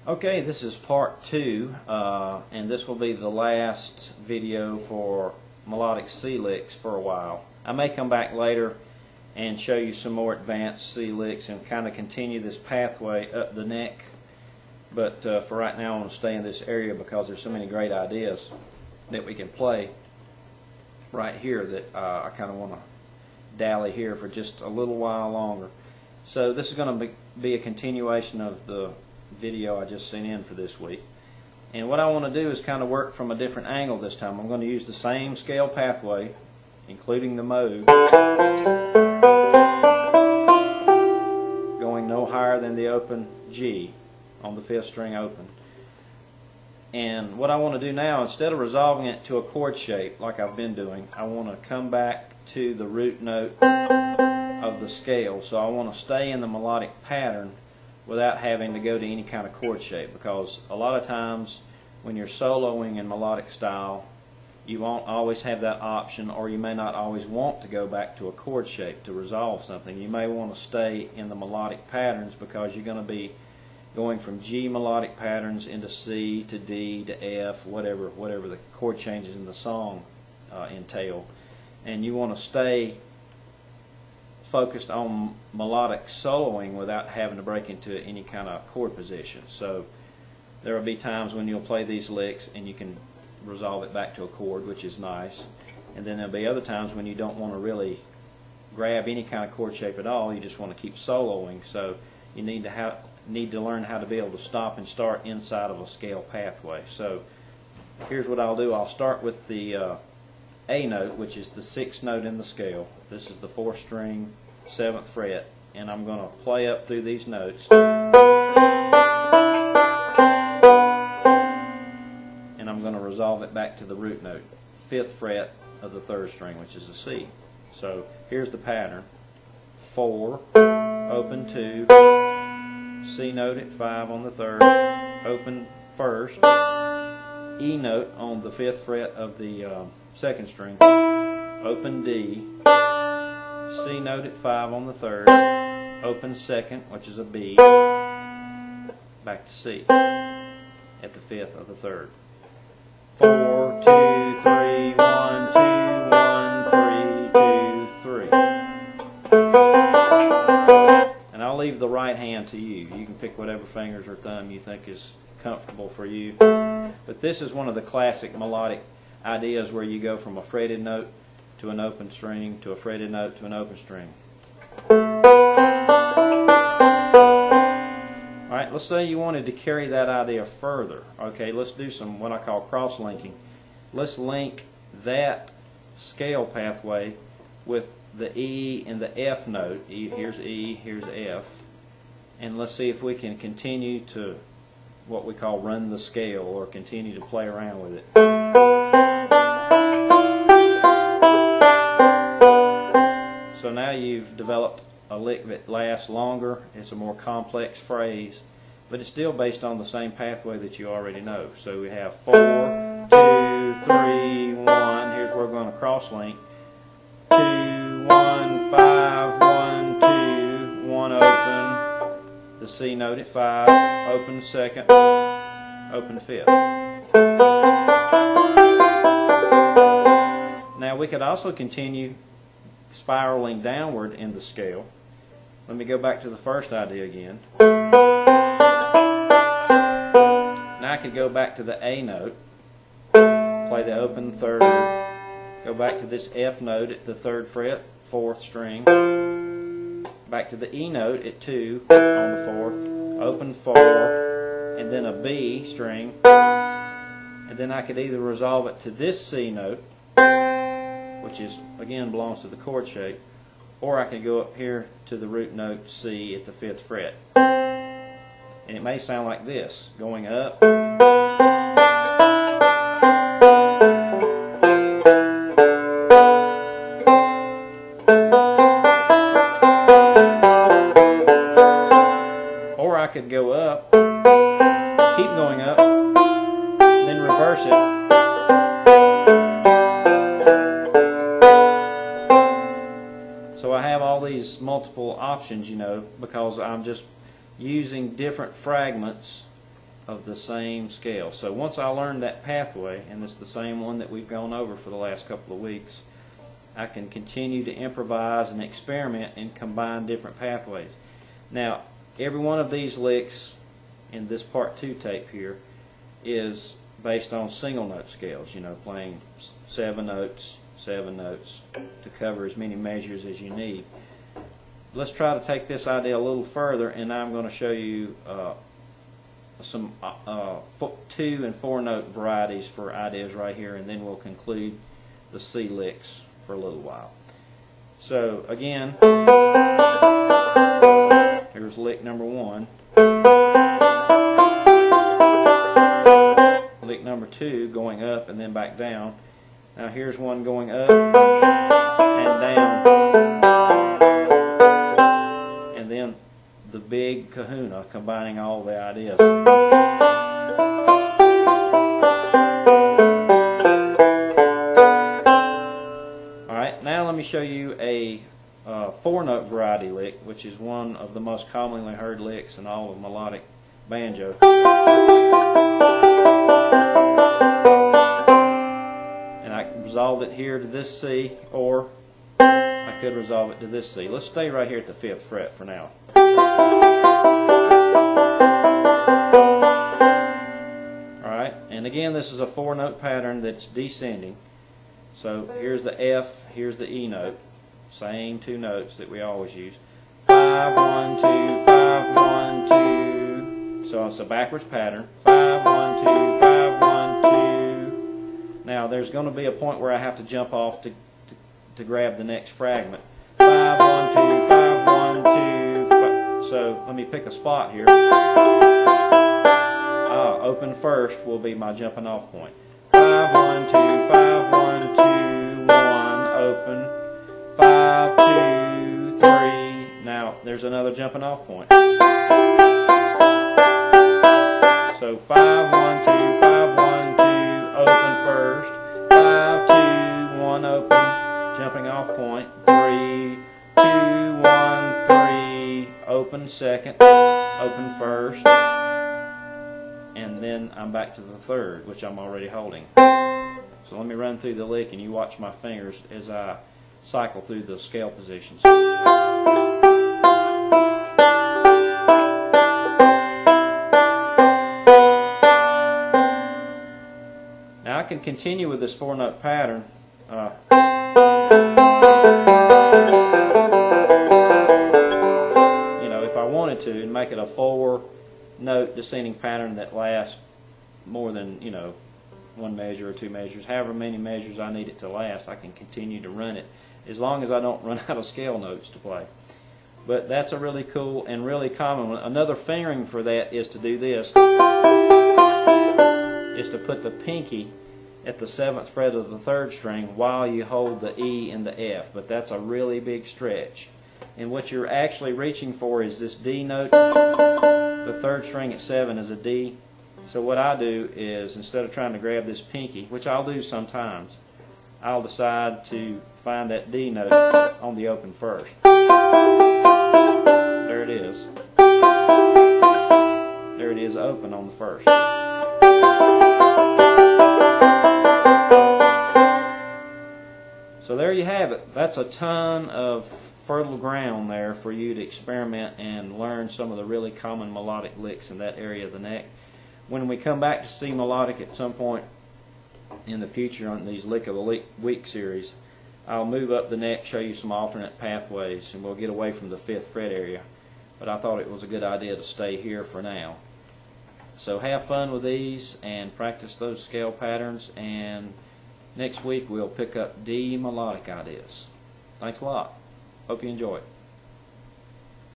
Okay, this is part 2, and this will be the last video for melodic C licks for a while. I may come back later and show you some more advanced C licks and kind of continue this pathway up the neck, but for right now I want to stay in this area because there's so many great ideas that we can play right here that I kind of want to dally here for just a little while longer. So this is going to be a continuation of the video I just sent in for this week, and what I want to do is kind of work from a different angle this time. I'm going to use the same scale pathway, including the mode, going no higher than the open G on the 5th string open. And what I want to do now, instead of resolving it to a chord shape like I've been doing, I want to come back to the root note of the scale. So I want to stay in the melodic pattern without having to go to any kind of chord shape, because a lot of times when you're soloing in melodic style you won't always have that option, or you may not always want to go back to a chord shape to resolve something. You may want to stay in the melodic patterns because you're going to be going from G melodic patterns into C to D to F, whatever the chord changes in the song entail, and you want to stay focused on melodic soloing without having to break into any kind of chord position. So there will be times when you'll play these licks and you can resolve it back to a chord, which is nice, and then there'll be other times when you don't want to really grab any kind of chord shape at all. You just want to keep soloing, so you need to learn how to be able to stop and start inside of a scale pathway. So here's what I'll do. I'll start with the A note, which is the 6th note in the scale. This is the 4th string, 7th fret, and I'm going to play up through these notes, and I'm going to resolve it back to the root note, 5th fret of the 3rd string, which is a C. So here's the pattern: 4, open 2, C note at 5 on the 3rd, open 1st, E note on the 5th fret of the 2nd string, open D, C note at 5 on the 3rd, open 2nd, which is a B, back to C at the 5th of the 3rd. 4, 2, 3, 1, 2, 1, 3, 2, 3. And I'll leave the right hand to you. You can pick whatever fingers or thumb you think is comfortable for you. But this is one of the classic melodic ideas where you go from a fretted note to an open string to a fretted note to an open string. Alright, let's say you wanted to carry that idea further. Okay, let's do some what I call cross-linking. Let's link that scale pathway with the E and the F note. Here's E, here's F. And let's see if we can continue to what we call run the scale, or continue to play around with it. So now you've developed a lick that lasts longer. It's a more complex phrase, but it's still based on the same pathway that you already know. So we have 4, 2, 3, 1. Here's where we're going to cross-link. 2, 1, 5, 1, 2, 1 open, the C note at 5, open 2nd, open 5th. Now we could also continue spiraling downward in the scale. Let me go back to the first idea again. Now I could go back to the A note, play the open 3rd, go back to this F note at the 3rd fret, 4th string, back to the E note at 2 on the 4th, open 4, and then a B string, and then I could either resolve it to this C note, which is again belongs to the chord shape, or I could go up here to the root note C at the 5th fret. And it may sound like this, going up, or I could go up, keep going up, then reverse it. So I have all these multiple options, you know, because I'm just using different fragments of the same scale. So once I learned that pathway, and it's the same one that we've gone over for the last couple of weeks, I can continue to improvise and experiment and combine different pathways. Now, every one of these licks in this part 2 tape here is based on single note scales, you know, playing 7 notes to cover as many measures as you need. Let's try to take this idea a little further, and I'm going to show you some 2 and 4 note varieties for ideas right here, and then we'll conclude the C licks for a little while. So again, here's lick number 1. Lick number 2 going up and then back down. Now here's one going up and down, and then the big kahuna combining all the ideas. Alright, now let me show you a 4-note variety lick, which is one of the most commonly heard licks in all of melodic banjo. And I resolved it here to this C, or I could resolve it to this C. Let's stay right here at the 5th fret for now. Alright, and again this is a 4-note pattern that's descending. So here's the F, here's the E note. Same 2 notes that we always use. 5, 1, 2, 5, 1, 2. So it's a backwards pattern. 5, 1, 2, 5, 1, 2. Now there's going to be a point where I have to jump off to grab the next fragment. 5, 1, 2, 5, 1, 2. 5. So let me pick a spot here. Open first will be my jumping off point. 5, 1, 2, 5, 1, 2, 1, open. 5, 2, 3. Now there's another jumping off point. So 5, 1, 2, 5, 1, 2, open first. 5, 2, 1, open, jumping off point. 3, 2, 1, 3, open second, open first, and then I'm back to the 3rd, which I'm already holding. So let me run through the lick and you watch my fingers as I cycle through the scale positions. Now I can continue with this 4-note pattern. You know, if I wanted to, and make it a 4-note descending pattern that lasts more than, you know, 1 measure or 2 measures, however many measures I need it to last, I can continue to run it as long as I don't run out of scale notes to play. But that's a really cool and really common one. Another fingering for that is to do this, is to put the pinky at the 7th fret of the 3rd string while you hold the E and the F, but that's a really big stretch. And what you're actually reaching for is this D note. The 3rd string at 7 is a D. So what I do is, instead of trying to grab this pinky, which I'll do sometimes, I'll decide to find that D note on the open first. There it is. There it is, open on the 1st. So there you have it. That's a ton of fertile ground there for you to experiment and learn some of the really common melodic licks in that area of the neck. When we come back to C melodic at some point in the future on these Lick of the Week series, I'll move up the neck, show you some alternate pathways, and we'll get away from the 5th fret area. But I thought it was a good idea to stay here for now. So have fun with these and practice those scale patterns, and next week we'll pick up D melodic ideas. Thanks a lot. Hope you enjoy it.